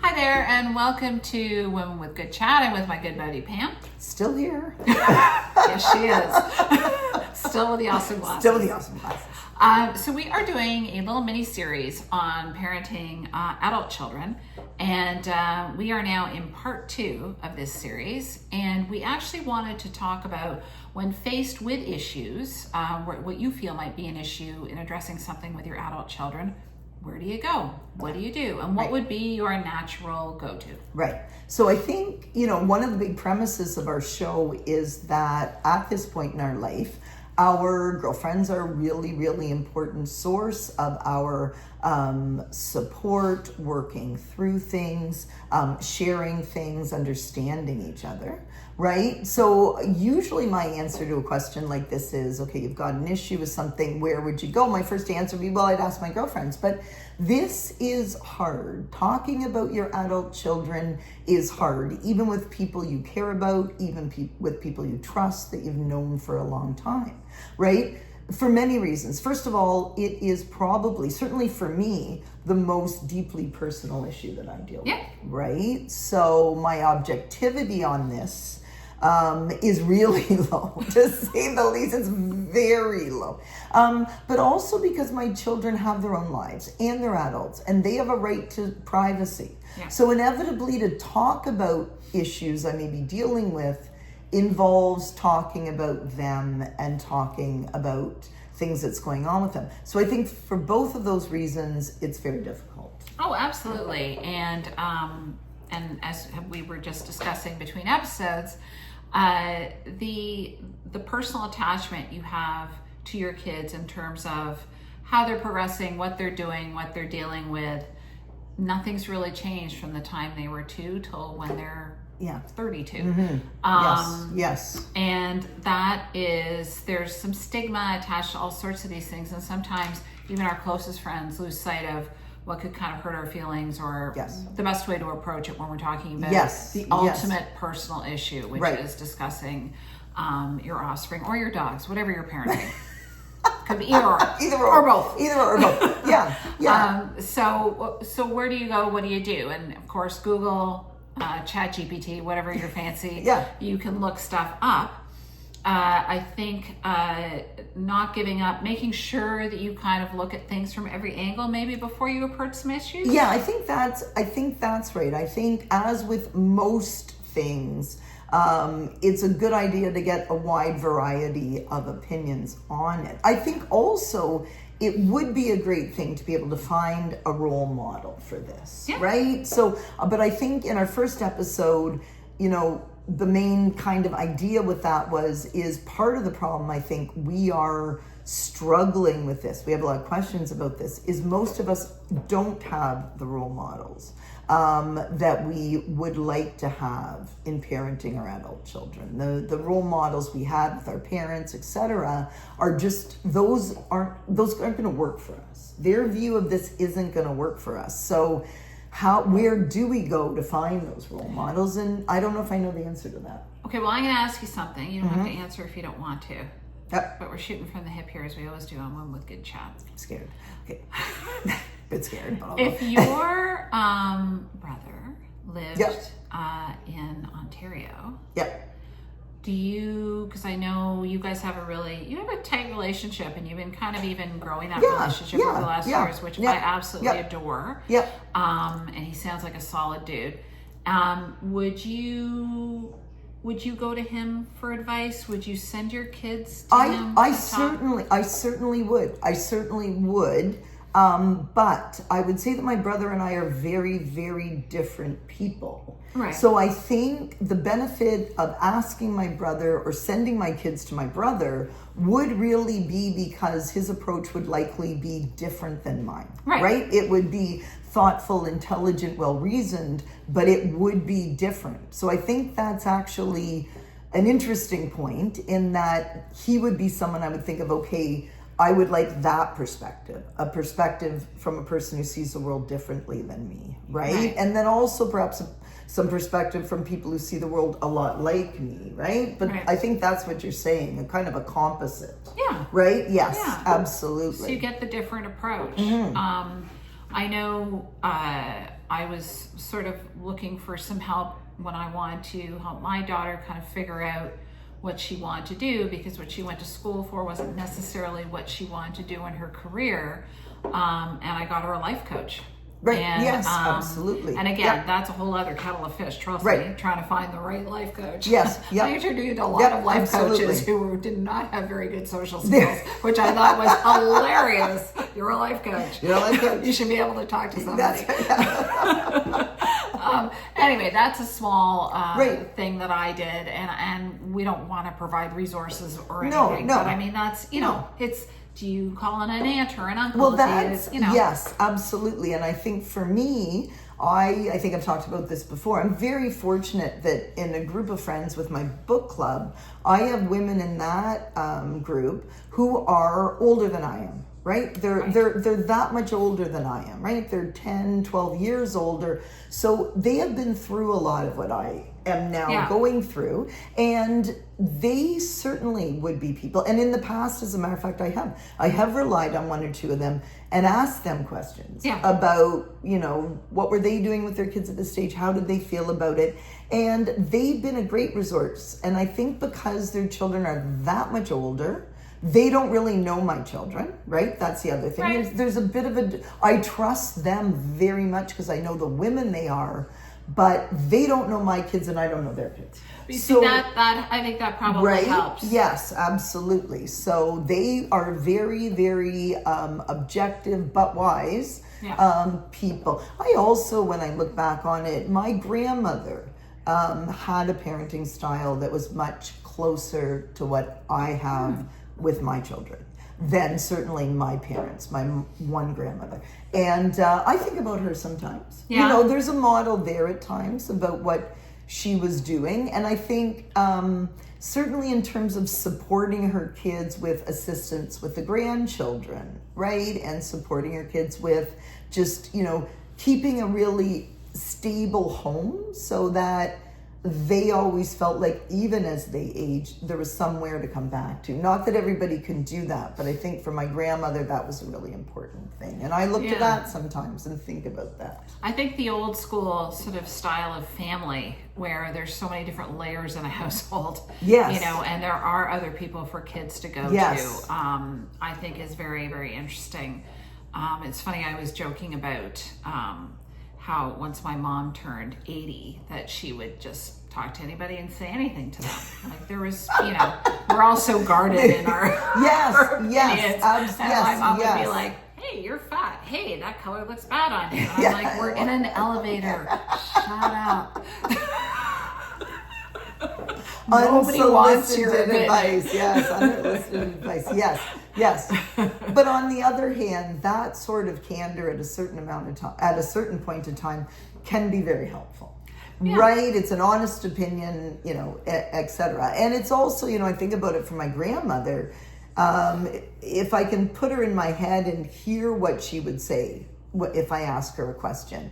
Hi there, and welcome to Women with Good Chat. I'm with my good buddy Pam. Still here. Yes, she is. Still with the awesome glasses. Still with the awesome glasses. So we are doing a little mini series on parenting adult children, and we are now in part 2 of this series. And we actually wanted to talk about when faced with issues, what you feel might be an issue in addressing something with your adult children. Where do you go? What do you do? And what would be your natural go-to? Right. So I think, one of the big premises of our show is that at this point in our life, our girlfriends are a really, really important source of our support, working through things, sharing things, understanding each other, right? So usually my answer to a question like this is, okay, you've got an issue with something, where would you go? My first answer would be, well, I'd ask my girlfriends. But this is hard. Talking about your adult children is hard, even with people you care about, even with people you trust that you've known for a long time, right? For many reasons. First of all, it is probably, certainly for me, the most deeply personal issue that I deal with, right? So my objectivity on this is really low, to say the least. It's very low. But also because my children have their own lives and they're adults and they have a right to privacy. Yeah. So inevitably to talk about issues I may be dealing with involves talking about them and talking about things that's going on with them. So I think for both of those reasons, it's very difficult. Oh, absolutely. And as we were just discussing between episodes, the personal attachment you have to your kids in terms of how they're progressing, what they're doing, what they're dealing with, nothing's really changed from the time they were 2 till when they're 32. Mm-hmm. Yes. And that is, there's some stigma attached to all sorts of these things. And sometimes even our closest friends lose sight of what could kind of hurt our feelings, or the best way to approach it when we're talking about the ultimate personal issue, which is discussing your offspring or your dogs, whatever you're parenting. Could be either or both. Either or both. Yeah. So where do you go? What do you do? And of course, Google, ChatGPT, whatever you're fancy. You can look stuff up. I think not giving up, making sure that you kind of look at things from every angle, maybe before you approach some issues. Yeah, I think that's right. I think as with most things, it's a good idea to get a wide variety of opinions on it. I think also it would be a great thing to be able to find a role model for this, right? So, but I think in our first episode, the main kind of idea with that is part of the problem I think we are struggling with this. We have a lot of questions about this, is most of us don't have the role models that we would like to have in parenting our adult children. The role models we had with our parents, etc., are just, those aren't going to work for us. Their view of this isn't going to work for us. So where do we go to find those role models? And I don't know if I know the answer to that. Okay, well, I'm going to ask you something. You don't have to answer if you don't want to. But we're shooting from the hip here, as we always do on Women with Good Chat. I'm scared. Okay. Bit scared. But if your brother lived in Ontario, do you, because I know you guys have you have a tight relationship, and you've been kind of even growing that relationship over the last years, which I absolutely adore. And he sounds like a solid dude. Would you go to him for advice? Would you send your kids to him? I certainly would. But I would say that my brother and I are very, very different people. Right. So I think the benefit of asking my brother or sending my kids to my brother would really be because his approach would likely be different than mine. Right? It would be thoughtful, intelligent, well-reasoned, but it would be different. So I think that's actually an interesting point, in that he would be someone I would think of, okay, I would like that perspective, a perspective from a person who sees the world differently than me, right? And then also perhaps some perspective from people who see the world a lot like me, right? But I think that's what you're saying, a kind of a composite. Right? Yes, absolutely. So you get the different approach. I know I was sort of looking for some help when I wanted to help my daughter kind of figure out what she wanted to do, because what she went to school for wasn't necessarily what she wanted to do in her career. And I got her a life coach. Right. And, yes, absolutely. And again, Yep. that's a whole other kettle of fish, trust Right. me, trying to find the right life coach. Yes, yep. I interviewed a lot Yep, of life absolutely. coaches who did not have very good social skills, which I thought was hilarious. You're a life coach. You're a life coach. You should be able to talk to somebody. That's Anyway, that's a small Right. thing that I did, and we don't want to provide resources or No, anything. no. But I mean, that's, you know, it's, do you call in an aunt or an uncle? Well, Do that's, you know? yes, absolutely. And I think for me, I think I've talked about this before. I'm very fortunate that in a group of friends with my book club, I have women in that group who are older than I am. Right? They're that much older than I am, right? They're 10, 12 years older. So they have been through a lot of what I am now going through. And they certainly would be people. And in the past, as a matter of fact, I have relied on one or two of them and asked them questions about, you know, what were they doing with their kids at this stage? How did they feel about it? And they've been a great resource. And I think because their children are that much older, they don't really know my children, right? That's the other thing. Right. There's a bit of I trust them very much because I know the women they are, but they don't know my kids and I don't know their kids. You see, that I think that probably helps. Yes, absolutely. So they are very, very objective but wise people. I also, when I look back on it, my grandmother had a parenting style that was much closer to what I have with my children than certainly my parents, my one grandmother. And I think about her sometimes. Yeah. You know, there's a model there at times about what she was doing. And I think certainly in terms of supporting her kids with assistance with the grandchildren, right? And supporting her kids with just, you know, keeping a really stable home so that they always felt like even as they aged, there was somewhere to come back to. Not that everybody can do that, but I think for my grandmother, that was a really important thing. And I look to that sometimes and think about that. I think the old school sort of style of family where there's so many different layers in a household, Yes. you know, and there are other people for kids to go Yes. to, I think is very, very interesting. It's funny, I was joking about how once my mom turned 80 that she would just talk to anybody and say anything to them. Like there was, you know, we're all so guarded in our our opinions. And my mom would be like, hey, you're fat. Hey, that color looks bad on you. And I'm like, we're in an elevator. Shut up. Nobody wants your advice. Yes, unsolicited advice. Yes. But on the other hand, that sort of candor at a certain amount of time, at a certain point in time, can be very helpful. Yeah. Right? It's an honest opinion, you know, etc. And it's also, you know, I think about it for my grandmother. If I can put her in my head and hear what she would say if I ask her a question,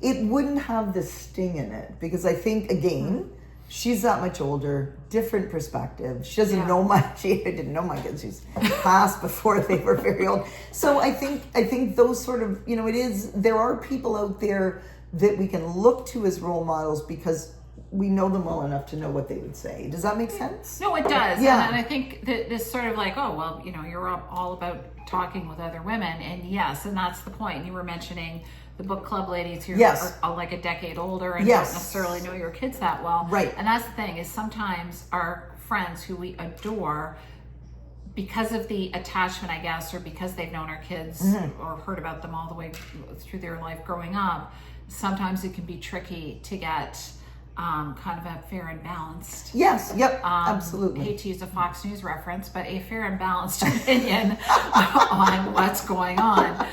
it wouldn't have the sting in it because I think, again, she's that much older, different perspective. She doesn't know she didn't know my kids. She's passed before they were very old. So I think those sort of, you know, there are people out there that we can look to as role models because we know them well enough to know what they would say. Does that make sense? No, it does. Yeah. And I think that this sort of like, oh, well, you know, you're all about talking with other women. And yes, and that's the point. You were mentioning the book club ladies who are like a decade older and don't necessarily know your kids that well. Right. And that's the thing is sometimes our friends who we adore, because of the attachment, I guess, or because they've known our kids or heard about them all the way through their life growing up, sometimes it can be tricky to get kind of a fair and balanced. Yes, yep, absolutely. I hate to use a Fox News reference, but a fair and balanced opinion on what's going on.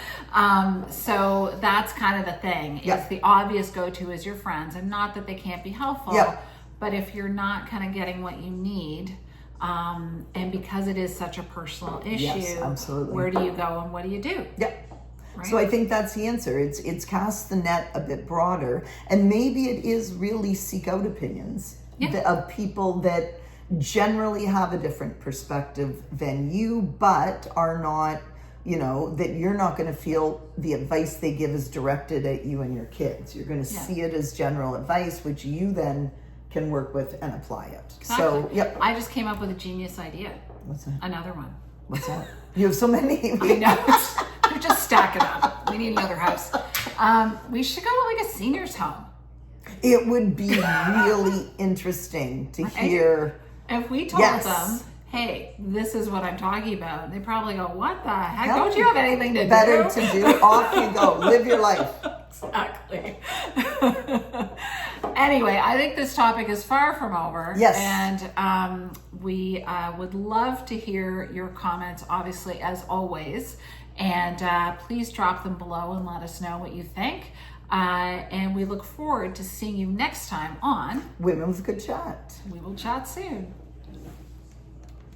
So that's kind of the thing. Is the obvious go-to is your friends, and not that they can't be helpful, but if you're not kind of getting what you need, and because it is such a personal issue, absolutely. Where do you go and what do you do? Yep. Right? So I think that's the answer. It's cast the net a bit broader, and maybe it is really seek out opinions of people that generally have a different perspective than you, but are not you know, that you're not going to feel the advice they give is directed at you and your kids. You're going to see it as general advice, which you then can work with and apply it. Exactly. So, yep. I just came up with a genius idea. What's that? Another one. What's that? You have so many. I know. They're just stacking up. We need another house. We should go to like a senior's home. It would be really interesting to hear. If we told them, hey, this is what I'm talking about, they probably go, what the heck? Hell, Don't you have anything to better do? to do? Off you go. Live your life. Exactly. Anyway, I think this topic is far from over. Yes. And we would love to hear your comments, obviously, as always. And please drop them below and let us know what you think. And we look forward to seeing you next time on Women with Good Chat. We Will Chat Soon.